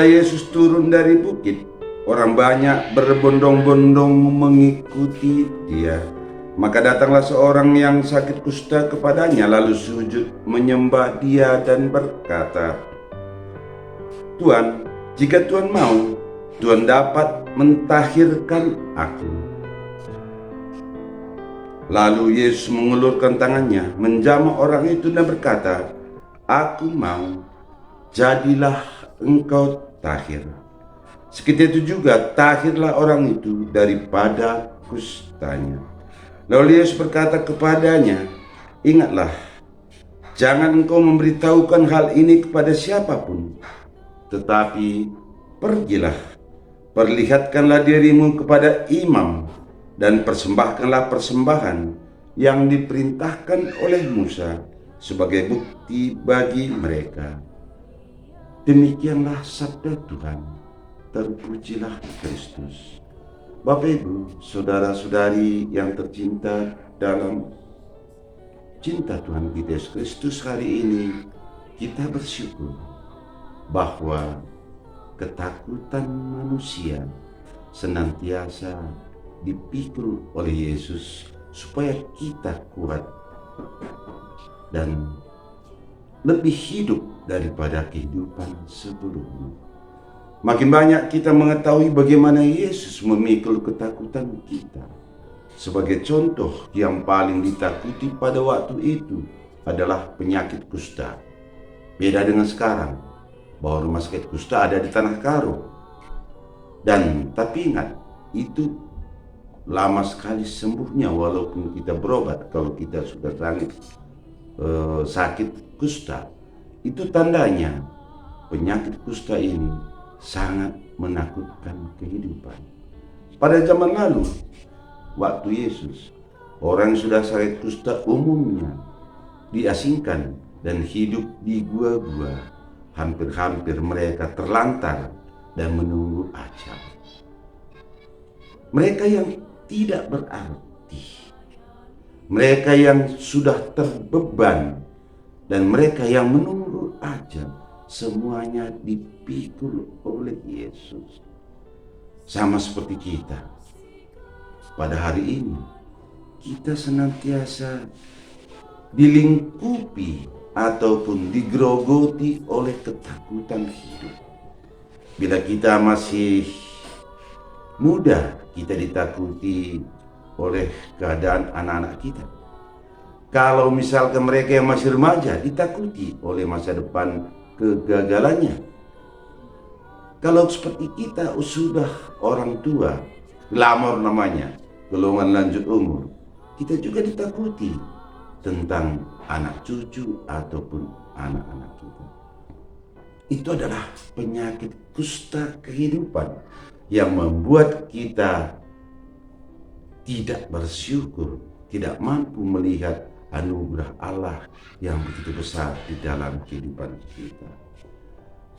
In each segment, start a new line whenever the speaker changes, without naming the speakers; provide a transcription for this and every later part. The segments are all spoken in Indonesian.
Setelah Yesus turun dari bukit, orang banyak berbondong-bondong mengikuti dia. Maka datanglah seorang yang sakit kusta kepadanya, lalu sujud menyembah dia dan berkata, "Tuan, jika Tuan mau, Tuan dapat mentahirkan aku." Lalu Yesus mengulurkan tangannya, menjamah orang itu dan berkata, "Aku mau, jadilah engkau tahir." Seketika itu juga tahirlah orang itu daripada kustanya. Lalu Yesus berkata kepadanya, "Ingatlah, jangan engkau memberitahukan hal ini kepada siapapun, tetapi pergilah, perlihatkanlah dirimu kepada imam dan persembahkanlah persembahan yang diperintahkan oleh Musa sebagai bukti bagi mereka." Demikianlah sabda Tuhan. Terpujilah Kristus. Bapak Ibu, saudara-saudari yang tercinta dalam cinta Tuhan kita Yesus Kristus, hari ini kita bersyukur bahwa ketakutan manusia senantiasa dipikul oleh Yesus supaya kita kuat dan lebih hidup daripada kehidupan sebelumnya. Makin banyak kita mengetahui bagaimana Yesus memikul ketakutan kita. Sebagai contoh, yang paling ditakuti pada waktu itu adalah penyakit kusta. Beda dengan sekarang, bahwa rumah sakit kusta ada di Tanah Karo. Tapi ingat, itu lama sekali sembuhnya walaupun kita berobat. Kalau kita sudah sakit kusta, itu tandanya penyakit kusta ini sangat menakutkan kehidupan. Pada zaman lalu, waktu Yesus, orang yang sudah sakit kusta umumnya diasingkan dan hidup di gua-gua. Hampir-hampir mereka terlantar dan menunggu ajal. Mereka yang tidak berarti, mereka yang sudah terbeban, dan mereka yang menunggu ajal, semuanya dipikul oleh Yesus. Sama seperti kita. Pada hari ini, kita senantiasa dilingkupi ataupun digerogoti oleh ketakutan hidup. Bila kita masih muda, kita ditakuti oleh keadaan anak-anak kita. Kalau misalkan mereka yang masih remaja, ditakuti oleh masa depan kegagalannya. Kalau seperti kita sudah orang tua, glamor namanya, golongan lanjut umur, kita juga ditakuti tentang anak cucu ataupun anak-anak kita. Itu adalah penyakit kusta kehidupan yang membuat kita tidak bersyukur, tidak mampu melihat anugerah Allah yang begitu besar di dalam kehidupan kita.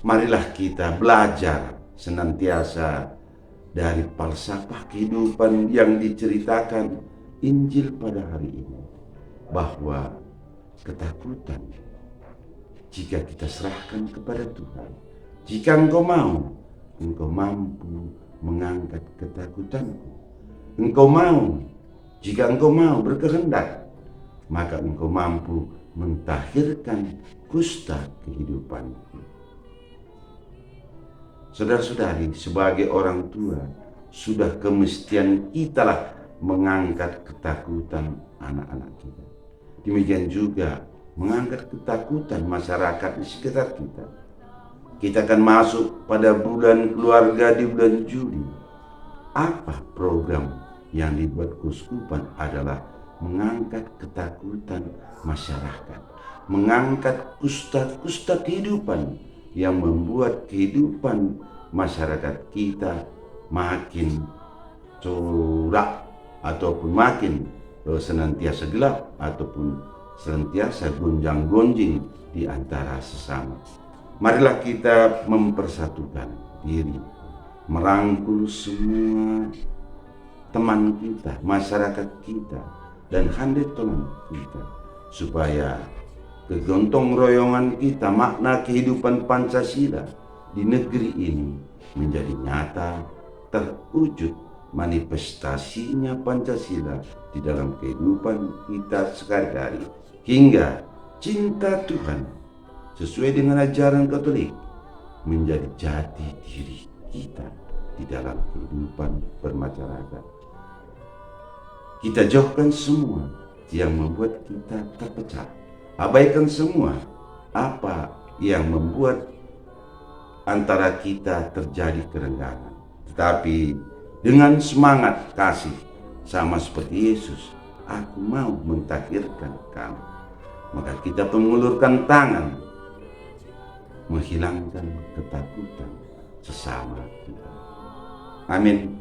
Marilah kita belajar senantiasa dari falsafah kehidupan yang diceritakan Injil pada hari ini, bahwa ketakutan, jika kita serahkan kepada Tuhan, jika engkau mau, engkau mampu mengangkat ketakutanku. Engkau mau, jika engkau mau berkehendak, maka engkau mampu mentahirkan kusta kehidupanku. Saudara-saudari, sebagai orang tua, sudah kemestian kita lah mengangkat ketakutan anak-anak kita. Demikian juga mengangkat ketakutan masyarakat di sekitar kita. Kita akan masuk pada bulan keluarga di bulan Juli. Apa program yang dibuat keuskupan adalah mengangkat ketakutan masyarakat, mengangkat kusta-kusta kehidupan yang membuat kehidupan masyarakat kita makin corak ataupun makin senantiasa gelap ataupun senantiasa gonjang-gonjing di antara sesama. Marilah kita mempersatukan diri, merangkul semua teman kita, masyarakat kita, dan handai teman kita, supaya kegotong royongan kita, makna kehidupan Pancasila di negeri ini menjadi nyata, terwujud manifestasinya Pancasila di dalam kehidupan kita sehari-hari, hingga cinta Tuhan sesuai dengan ajaran Katolik menjadi jati diri kita di dalam kehidupan bermasyarakat. Kita jauhkan semua yang membuat kita terpecah. Abaikan semua apa yang membuat antara kita terjadi kerenggangan. Tetapi dengan semangat kasih, sama seperti Yesus, aku mau mentahirkan kamu. Maka kita mengulurkan tangan, menghilangkan ketakutan sesama kita. Amin.